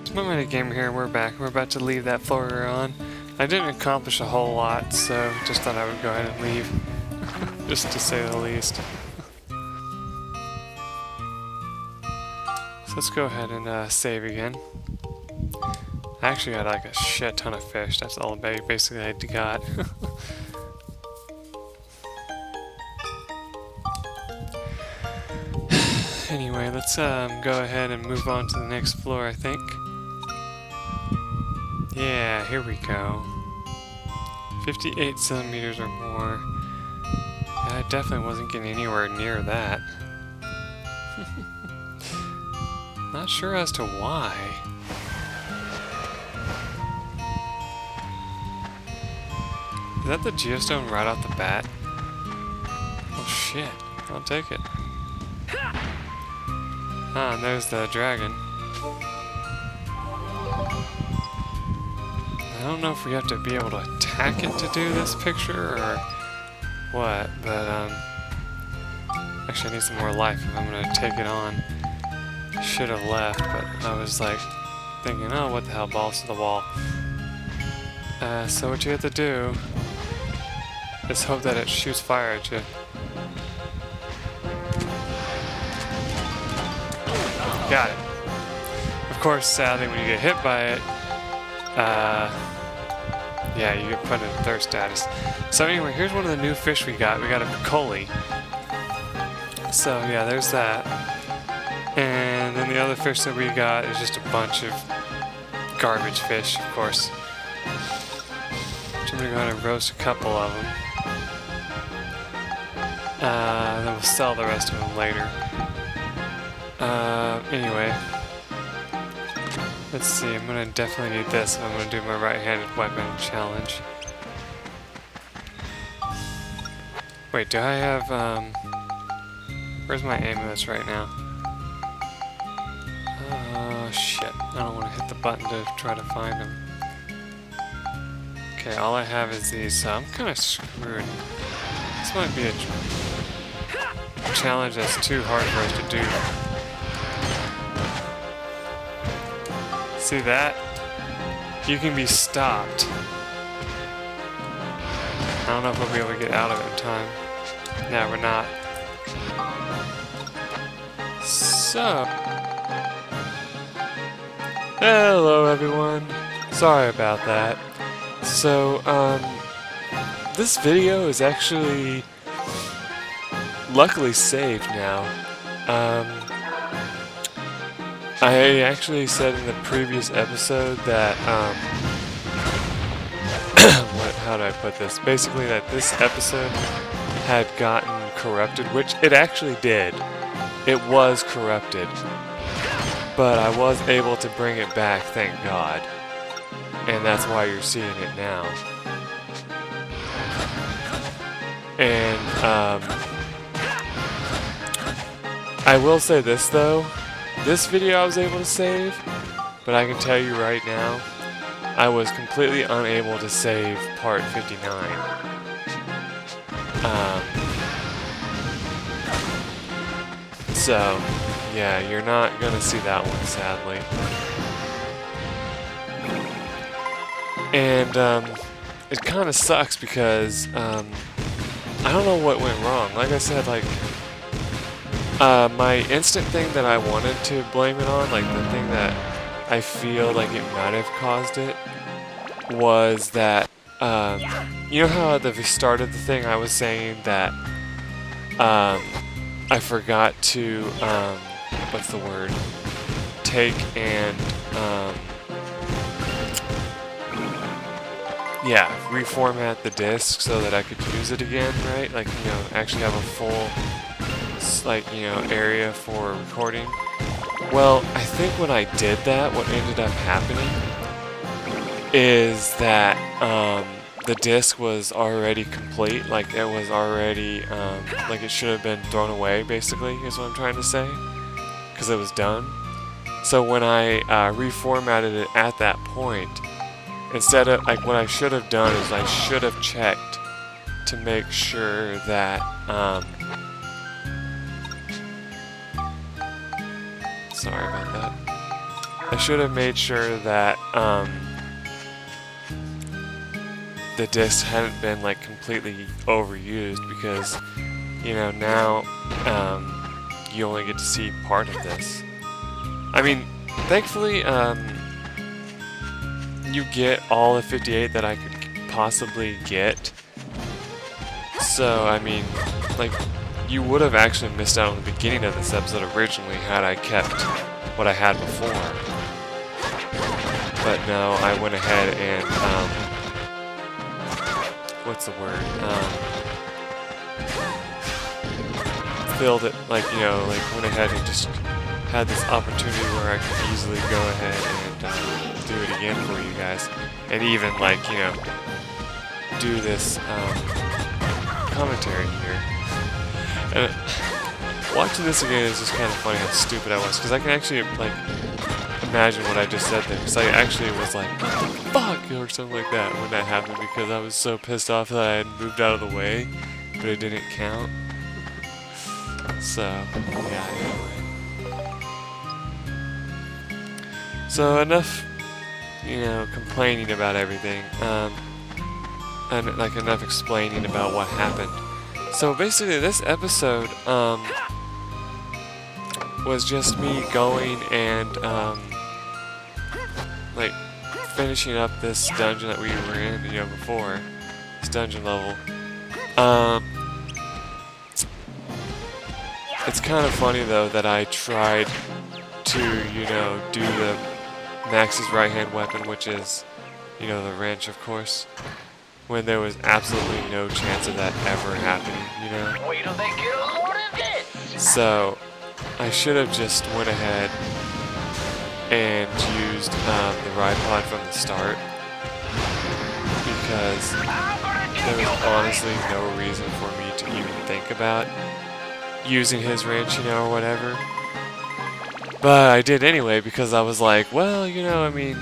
MikeMoneyGMR here, we're back. We're about to leave that floor on. I didn't accomplish a whole lot, so just thought I would go ahead and leave. Just to say the least. So let's go ahead and save again. I actually got like a shit ton of fish. That's all basically I got. Anyway, let's go ahead and move on to the next floor, I think. Yeah, here we go. 58 centimeters or more. I definitely wasn't getting anywhere near that. Not sure as to why. Is that the geostone right off the bat? Oh shit, I'll take it. Ah, and there's the dragon. I don't know if we have to be able to attack it to do this picture or what, but actually I need some more life if I'm gonna take it on. Should have left, but I was like thinking, oh, what the hell, balls to the wall. So what you have to do is hope that it shoots fire at you. Got it. Of course, sadly, when you get hit by it, yeah, you get put in thirst status. So anyway, here's one of the new fish we got. We got a piccoli. So yeah, there's that. And then the other fish that we got is just a bunch of garbage fish, of course. So I'm gonna go ahead and roast a couple of them. Then we'll sell the rest of them later. Anyway. Let's see, I'm gonna definitely need this if I'm gonna do my right-handed weapon challenge. Wait, do I have, where's my amulet right now? Oh, shit. I don't want to hit the button to try to find them. Okay, all I have is these, so I'm kind of screwed. This might be a challenge that's too hard for us to do. See that? You can be stopped. I don't know if we'll be able to get out of it in time. No, we're not. So... Hello everyone. Sorry about that. So, this video is actually luckily saved now. I actually said in the previous episode that, how do I put this? Basically that this episode had gotten corrupted, which it actually did. It was corrupted. But I was able to bring it back, thank God. And that's why you're seeing it now. And, I will say this though. This video I was able to save, but I can tell you right now, I was completely unable to save part 59. So, yeah, you're not gonna see that one, sadly. And, it kinda sucks because, I don't know what went wrong. Like I said, like, my instant thing that I wanted to blame it on, like the thing that I feel like it might have caused it, was that, you know how at the start of the thing I was saying that, I forgot to, what's the word, take and, yeah, reformat the disc so that I could use it again, right? Like, you know, actually have a full, like, you know, area for recording. Well, I think when I did that, what ended up happening is that the disc was already complete, like it was already, like it should have been thrown away, basically, is what I'm trying to say, because it was done. So when I reformatted it at that point, instead of, like, what I should have done is I should have checked to make sure that, sorry about that. I should have made sure that the discs hadn't been like completely overused, because you know now you only get to see part of this. I mean, thankfully you get all the 58 that I could possibly get. So I mean, like, you would have actually missed out on the beginning of this episode originally had I kept what I had before. But no, I went ahead and what's the word? Filled it, like, you know, like went ahead and just had this opportunity where I could easily go ahead and do it again for you guys, and even, like, you know, do this commentary here. And watching this again is just kind of funny how stupid I was, because I can actually, like, imagine what I just said there, because I actually was like, fuck, or something like that when that happened, because I was so pissed off that I had moved out of the way, but it didn't count. So, yeah, anyway. So, enough, you know, complaining about everything, and, like, enough explaining about what happened. So, basically, this episode, was just me going and, like, finishing up this dungeon that we were in, you know, before. This dungeon level. It's kind of funny, though, that I tried to, you know, do the Max's right-hand weapon, which is, you know, the wrench, of course, when there was absolutely no chance of that ever happening, you know? Wait till they get a load of this! So, I should have just went ahead and used the ride pod from the start, because there was honestly no reason for me to even think about using his wrench, you know, or whatever. But I did anyway, because I was like, well, you know, I mean,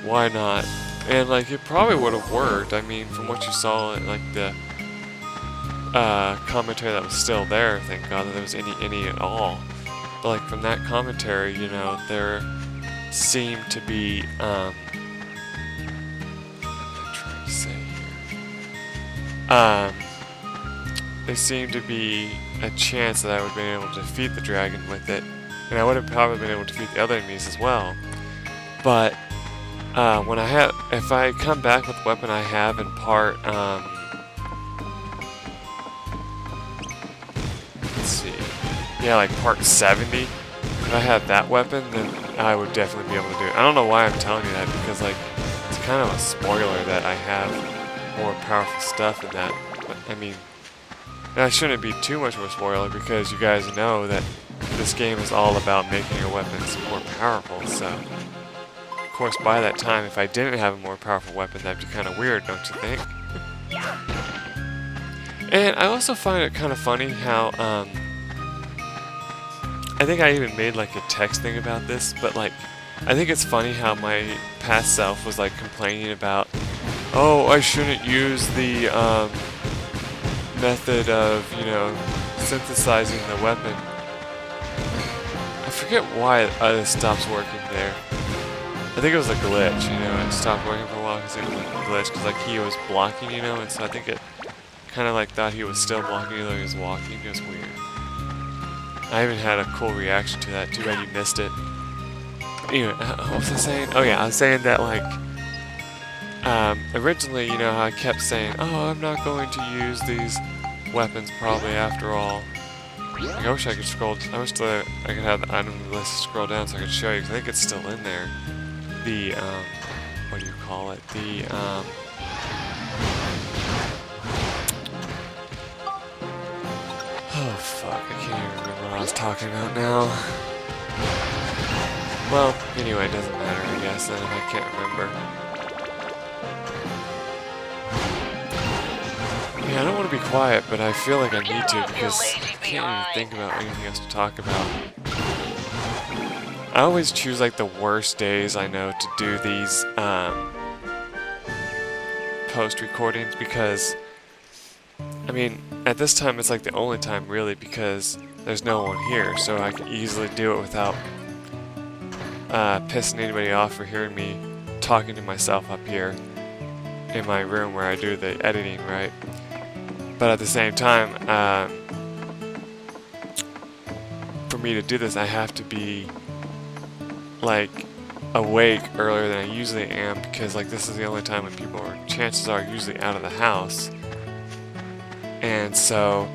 why not? And, like, it probably would have worked. I mean, from what you saw, like, the commentary that was still there, thank God that there was any at all. But, like, from that commentary, you know, there seemed to be, what am I trying to say here? There seemed to be a chance that I would have been able to defeat the dragon with it, and I would have probably been able to defeat the other enemies as well. But when if I come back with the weapon I have in part, let's see, yeah, like part 70, if I had that weapon, then I would definitely be able to do it. I don't know why I'm telling you that, because, like, it's kind of a spoiler that I have more powerful stuff in that. But, I mean, that shouldn't be too much of a spoiler, because you guys know that this game is all about making your weapons more powerful, so of course by that time, if I didn't have a more powerful weapon, that'd be kind of weird, don't you think? And I also find it kind of funny how, I think I even made, like, a text thing about this, but, like, I think it's funny how my past self was, like, complaining about, oh, I shouldn't use the, method of, you know, synthesizing the weapon. I forget why it stops working there. I think it was a glitch, you know, it stopped working for a while because it was a glitch, because, like, he was blocking, you know, and so I think it kind of, like, thought he was still blocking even though he was walking. It was weird. I even had a cool reaction to that. Too bad you missed it. Anyway, what was I saying? Oh yeah, I was saying that, like, originally, you know, how I kept saying, oh, I'm not going to use these weapons probably after all. Like, I wish I could scroll, I wish I could have the item list scroll down so I could show you, because I think it's still in there. The, what do you call it? The, oh fuck, I can't even remember what I was talking about now. Well, anyway, it doesn't matter, I guess, then, if I can't remember. Yeah, I don't want to be quiet, but I feel like I need to, because I can't even think about anything else to talk about. I always choose, like, the worst days I know to do these post recordings, because, I mean, at this time it's like the only time really, because there's no one here, so I can easily do it without pissing anybody off for hearing me talking to myself up here in my room where I do the editing, right? But at the same time, for me to do this, I have to be like awake earlier than I usually am, because like this is the only time when people are, chances are, usually out of the house. And so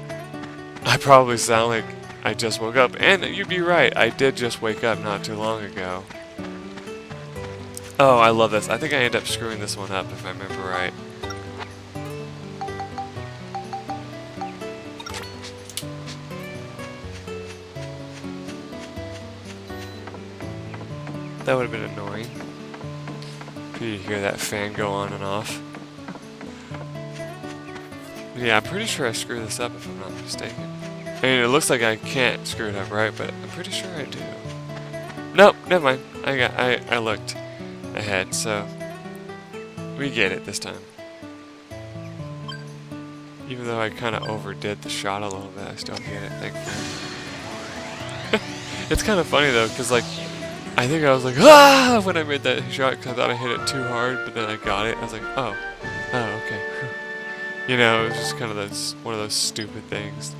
I probably sound like I just woke up, and you'd be right, I did just wake up not too long ago. Oh, I love this. I think I end up screwing this one up if I remember right. That would have been annoying for you to hear that fan go on and off. Yeah, I'm pretty sure I screwed this up if I'm not mistaken. I mean, it looks like I can't screw it up, right? But I'm pretty sure I do. Nope, never mind. I looked ahead, so we get it this time. Even though I kind of overdid the shot a little bit, I still get it, thankfully. It's kind of funny though, because like, I think I was like, ah, when I made that shot, because I thought I hit it too hard, but then I got it. I was like, oh, okay. You know, it was just kind of one of those stupid things.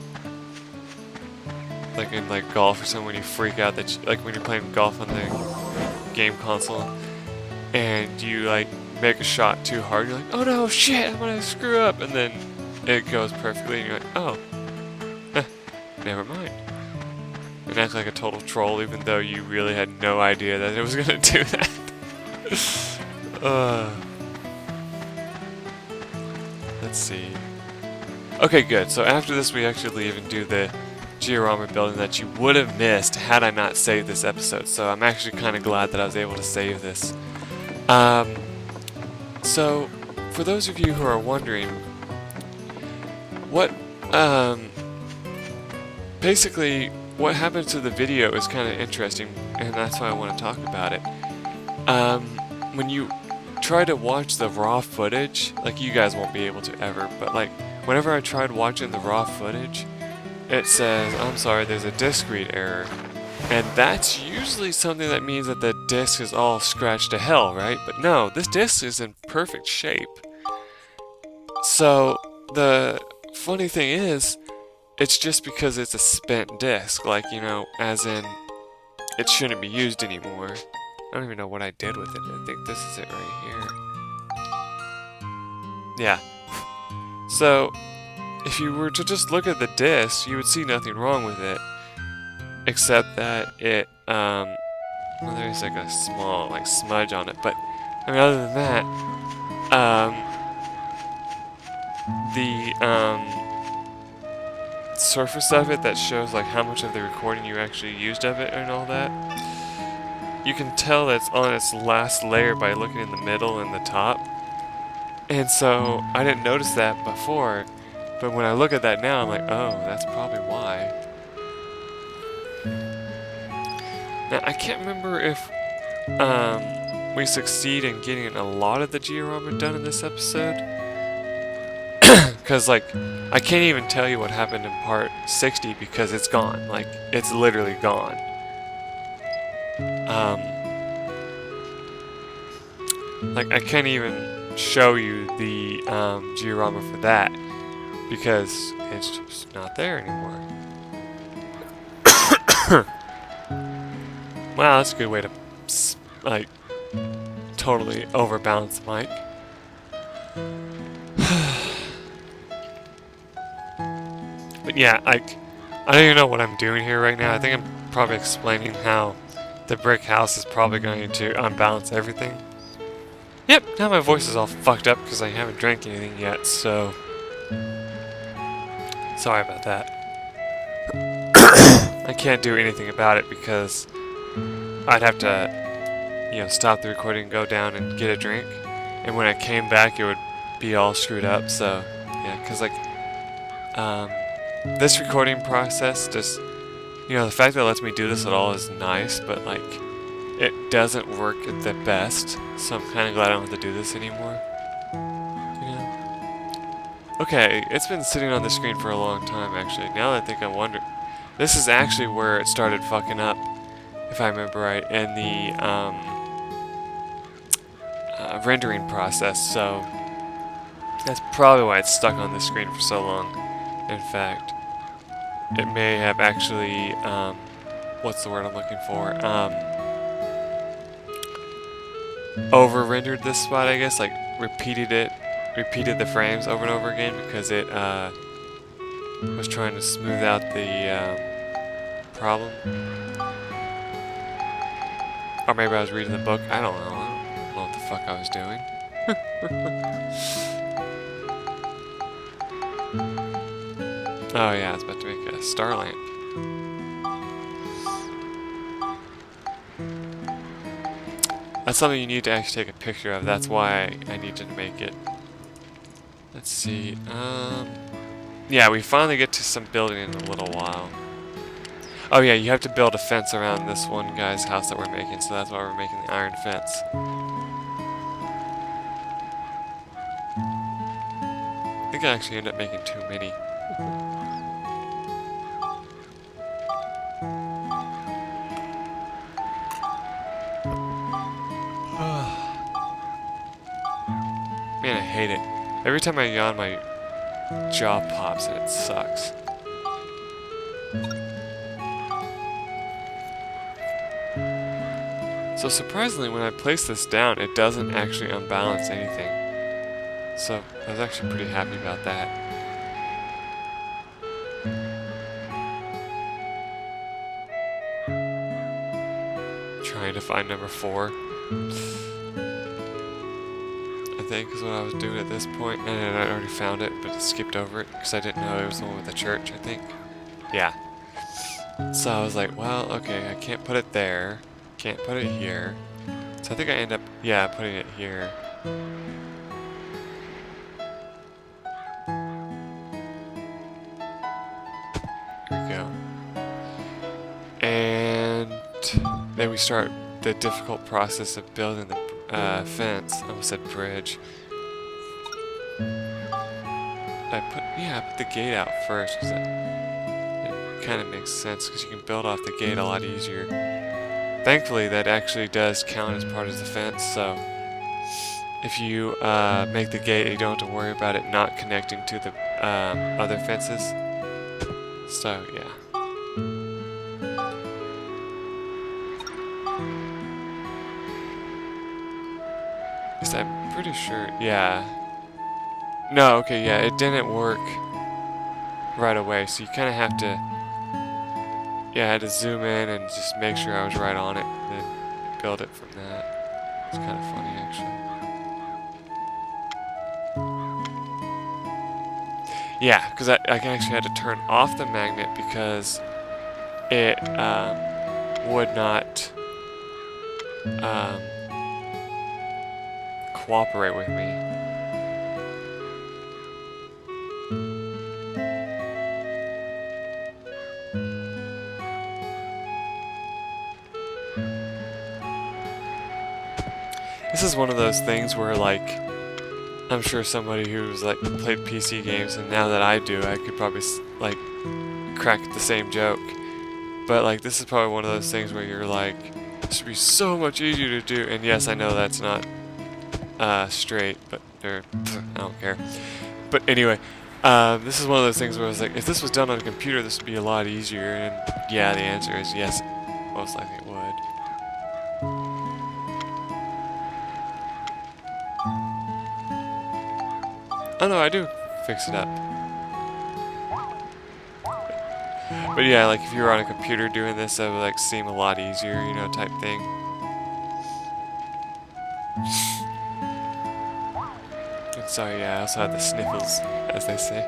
Like in like golf or something, when you freak out that like when you're playing golf on the game console, and you like make a shot too hard, you're like, oh no, shit, I'm gonna screw up, and then it goes perfectly, and you're like, oh, never mind. And act like a total troll, even though you really had no idea that it was gonna do that. Let's see. Okay, good. So after this, we actually leave and do the Giorama building that you would have missed had I not saved this episode. So I'm actually kind of glad that I was able to save this. So for those of you who are wondering, what basically what happened to the video is kind of interesting, and that's why I want to talk about it. When you try to watch the raw footage, like you guys won't be able to ever, but like whenever I tried watching the raw footage, it says, I'm sorry, there's a disk read error. And that's usually something that means that the disk is all scratched to hell, right? But no, this disk is in perfect shape. So the funny thing is, it's just because it's a spent disk, like, you know, as in it shouldn't be used anymore. I don't even know what I did with it. I think this is it right here. Yeah. So if you were to just look at the disk, you would see nothing wrong with it, except that it, well, there's like a small, like, smudge on it, but, I mean, other than that, the, surface of it that shows, like, how much of the recording you actually used of it and all that, you can tell that it's on its last layer by looking in the middle and the top, and so, I didn't notice that before, but when I look at that now, I'm like, oh, that's probably why. Now, I can't remember if we succeed in getting a lot of the Giorama done in this episode. Because, like, I can't even tell you what happened in part 60 because it's gone. Like, it's literally gone. Like, I can't even show you the Giorama for that because it's just not there anymore. Wow, that's a good way to, like, totally overbalance the mic. But yeah, like, I don't even know what I'm doing here right now. I think I'm probably explaining how the brick house is probably going to unbalance everything. Yep, now my voice is all fucked up because I haven't drank anything yet, so sorry about that. I can't do anything about it because I'd have to, you know, stop the recording, go down and get a drink, and when I came back it would be all screwed up, so yeah, because like, this recording process just, you know, the fact that it lets me do this at all is nice, but like, it doesn't work at the best, so I'm kind of glad I don't have to do this anymore, you know? Okay, it's been sitting on the screen for a long time, actually. Now that I think I wonder, this is actually where it started fucking up, if I remember right, in the rendering process, so that's probably why it's stuck on the screen for so long. In fact, it may have actually, what's the word I'm looking for? Over-rendered this spot, I guess, like repeated the frames over and over again because it was trying to smooth out the problem. Or maybe I was reading the book. I don't know. I don't know what the fuck I was doing. Oh yeah, I was about to make a star lamp. That's something you need to actually take a picture of. That's why I need to make it. Let's see. Yeah, we finally get to some building in a little while. Oh yeah, you have to build a fence around this one guy's house that we're making, so that's why we're making the iron fence. I think I actually end up making too many. Man, I hate it. Every time I yawn, my jaw pops and it sucks. So surprisingly, when I place this down, it doesn't actually unbalance anything. So I was actually pretty happy about that. Trying to find number 4. I think is what I was doing at this point, and I already found it, but it skipped over it because I didn't know it was the one with the church, I think. Yeah. So I was like, well, okay, I can't put it there. Can't put it here. So I think I end up, yeah, putting it here. Here we go. And then we start the difficult process of building the fence. I almost said bridge. I put the gate out first because it kind of makes sense because you can build off the gate a lot easier. Thankfully, that actually does count as part of the fence, so if you make the gate, you don't have to worry about it not connecting to the other fences. So, yeah. Because I'm pretty sure, yeah. No, okay, yeah, it didn't work right away, so you kind of have to, yeah, I had to zoom in and just make sure I was right on it, and then build it from that. It's kind of funny, actually. Yeah, because I actually had to turn off the magnet because it would not cooperate with me. This is one of those things where, like, I'm sure somebody who's, like, played PC games, and now that I do, I could probably, like, crack the same joke. But, like, this is probably one of those things where you're like, this would be so much easier to do. And yes, I know that's not straight, but, I don't care. But anyway, this is one of those things where I was like, if this was done on a computer, this would be a lot easier. And yeah, the answer is yes, most likely it would. Oh no, I do fix it up. But yeah, like if you were on a computer doing this, that would like seem a lot easier, you know, type thing. And so yeah, I also had the sniffles, as they say.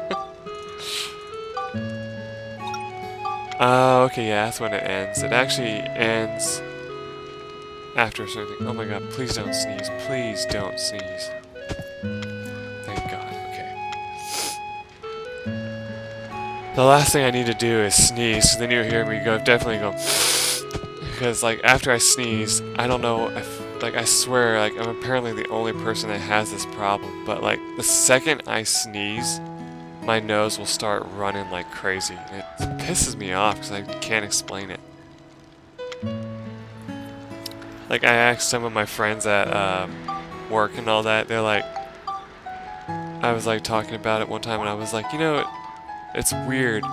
Okay, yeah, that's when it ends. It actually ends after a certain thing. Oh my god, please don't sneeze. Please don't sneeze. Thank god, okay. The last thing I need to do is sneeze, so then you'll hear me definitely go, because like after I sneeze, I don't know if, like I swear, like I'm apparently the only person that has this problem, but like the second I sneeze, my nose will start running like crazy. It pisses me off because I can't explain it. like I asked some of my friends at work and all that. They're like, I was like talking about it one time, and I was like, you know, it's weird.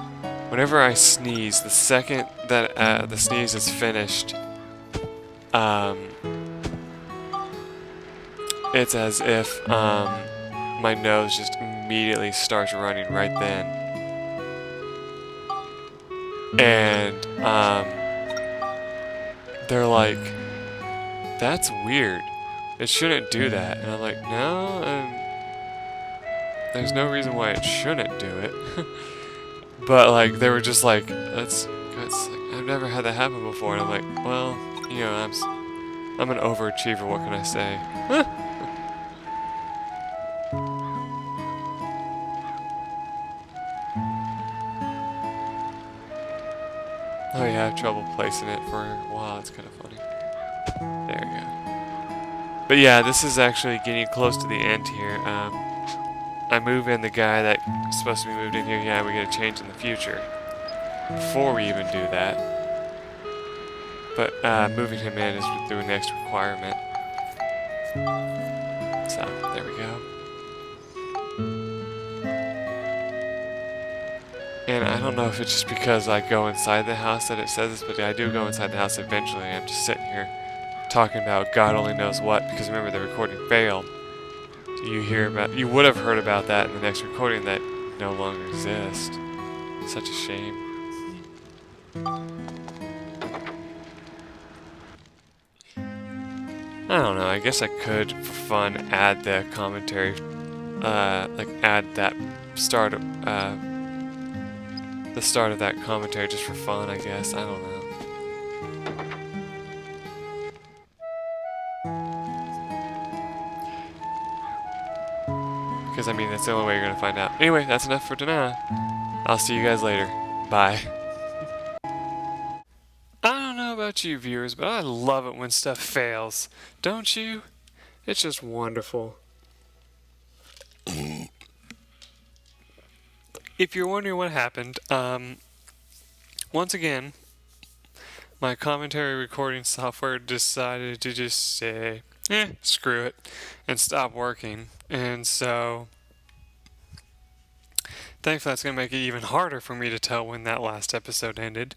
Whenever I sneeze, the second that the sneeze is finished, it's as if my nose just immediately starts running right then. And they're like, that's weird. It shouldn't do that. And I'm like, no, there's no reason why it shouldn't do it. But like, they were just like, that's I've never had that happen before. And I'm like, well, you know, I'm an overachiever. What can I say? Oh yeah, I have trouble placing it for a while. It's kind of funny. There we go. But yeah, this is actually getting close to the end here. I move in the guy that's supposed to be moved in here. Yeah, we get a change in the future. Before we even do that. But moving him in is through an next requirement. So, there we go. And I don't know if it's just because I go inside the house that it says this, but I do go inside the house eventually. I'm just sitting here talking about God only knows what, because remember the recording failed. You would have heard about that in the next recording that no longer exists. Such a shame. I don't know, I guess I could, for fun, add the commentary, like add that start of, the start of that commentary just for fun, I guess. I don't know. Because, I mean, that's the only way you're going to find out. Anyway, that's enough for tonight. I'll see you guys later. Bye. I don't know about you viewers, but I love it when stuff fails. Don't you? It's just wonderful. If you're wondering what happened, once again, my commentary recording software decided to just say, screw it, and stop working. And so, thankfully that's going to make it even harder for me to tell when that last episode ended.